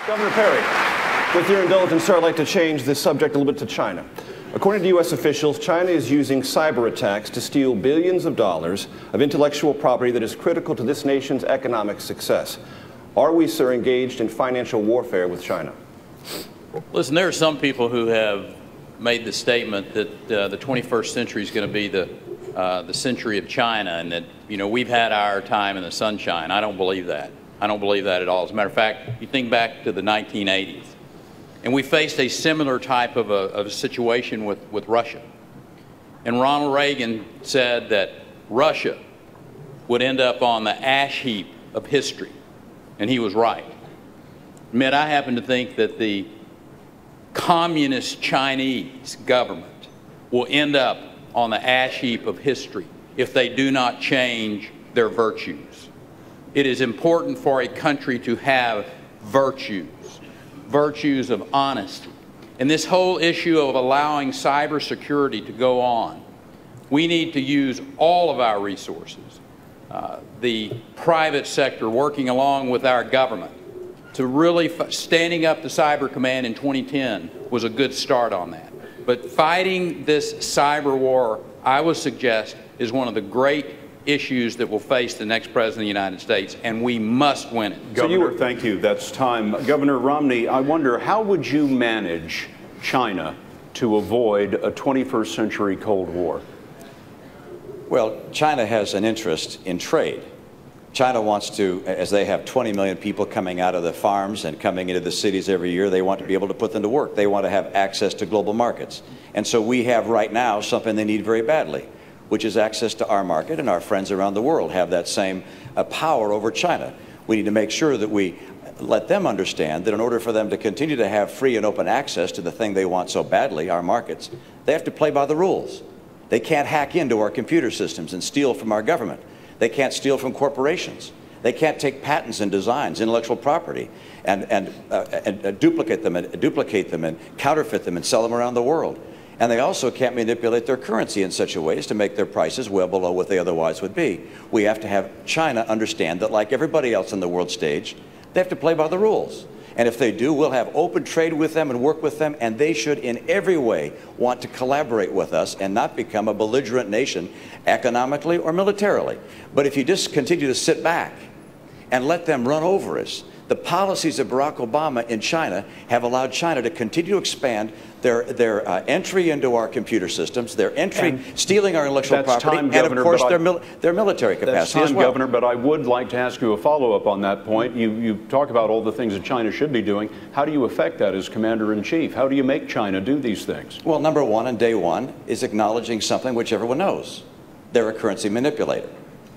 Governor Perry, with your indulgence, sir, I'd like to change the subject a little bit to China. According to U.S. officials, China is using cyber attacks to steal billions of dollars of intellectual property that is critical to this nation's economic success. Are we, sir, engaged in financial warfare with China? Listen, there are some people who have made the statement that the 21st century is going to be the century of China, and that, you know, we've had our time in the sunshine. I don't believe that. I don't believe that at all. As a matter of fact, you think back to the 1980s, and we faced a similar type of a situation with Russia. And Ronald Reagan said that Russia would end up on the ash heap of history, and he was right. Admit, I happen to think that the communist Chinese government will end up on the ash heap of history if they do not change their virtues. It is important for a country to have virtues of honesty. And this whole issue of allowing cybersecurity to go on, we need to use all of our resources. The private sector working along with our government to really standing up the Cyber Command in 2010 was a good start on that. But fighting this cyber war, I would suggest, is one of the great issues that will face the next president of the United States, and we must win it. Governor, thank you. That's time. Governor Romney, I wonder, how would you manage China to avoid a 21st century Cold War? Well, China has an interest in trade. China wants to, as they have 20 million people coming out of the farms and coming into the cities every year, they want to be able to put them to work. They want to have access to global markets. And so we have right now something they need very badly, which is access to our market, and our friends around the world have that same power over China. We need to make sure that we let them understand that in order for them to continue to have free and open access to the thing they want so badly, our markets, they have to play by the rules. They can't hack into our computer systems and steal from our government. They can't steal from corporations. They can't take patents and designs, intellectual property, and duplicate them and counterfeit them and sell them around the world. And they also can't manipulate their currency in such a way as to make their prices well below what they otherwise would be. We have to have China understand that, like everybody else on the world stage, they have to play by the rules. And if they do, we'll have open trade with them and work with them, and they should in every way want to collaborate with us and not become a belligerent nation economically or militarily. But if you just continue to sit back and let them run over us, the policies of Barack Obama in China have allowed China to continue to expand their entry into our computer systems, their entry, stealing our intellectual property, and of course their military capacity as well. Governor, but I would like to ask you a follow-up on that point. You talk about all the things that China should be doing. How do you affect that as Commander-in-Chief? How do you make China do these things? Well, number one, on day one, is acknowledging something which everyone knows. They're a currency manipulator.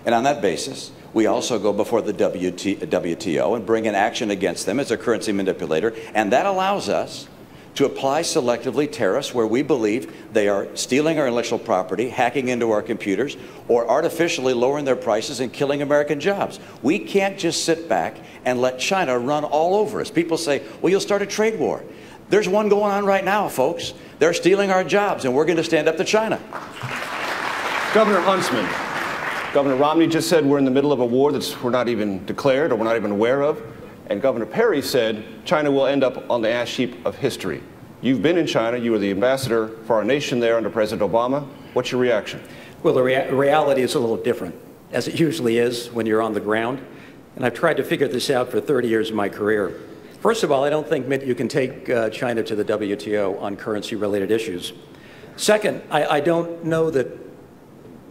And on that basis, we also go before the WTO and bring an action against them as a currency manipulator, and that allows us to apply selectively tariffs where we believe they are stealing our intellectual property, hacking into our computers, or artificially lowering their prices and killing American jobs. We can't just sit back and let China run all over us. People say, well, you'll start a trade war. There's one going on right now, folks. They're stealing our jobs, and we're going to stand up to China. Governor Huntsman, Governor Romney just said we're in the middle of a war we're not even declared or we're not even aware of. And Governor Perry said China will end up on the ash heap of history. You've been in China. You were the ambassador for our nation there under President Obama. What's your reaction? Well, the reality is a little different, as it usually is when you're on the ground. And I've tried to figure this out for 30 years of my career. First of all, I don't think you can take China to the WTO on currency-related issues. Second, I don't know that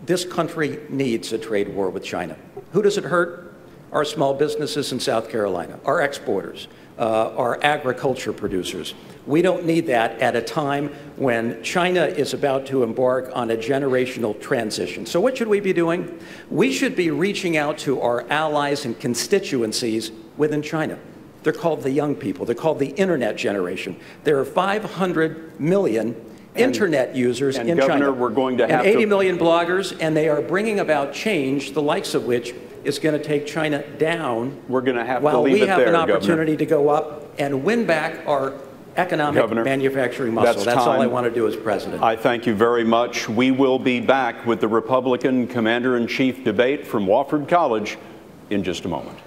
this country needs a trade war with China. Who does it hurt? Our small businesses in South Carolina, our exporters, our agriculture producers. We don't need that at a time when China is about to embark on a generational transition. So what should we be doing? We should be reaching out to our allies and constituencies within China. They're called the young people. They're called the internet generation. There are 500 million internet users in Governor, China. We're going to have and 80 million bloggers, and they are bringing about change, the likes of which is going to take China down. We're going to have while to leave we it have there, an opportunity Governor. to go up and win back our economic Governor, manufacturing muscle. That's all I want to do as president. I thank you very much. We will be back with the Republican Commander-in-Chief debate from Wofford College in just a moment.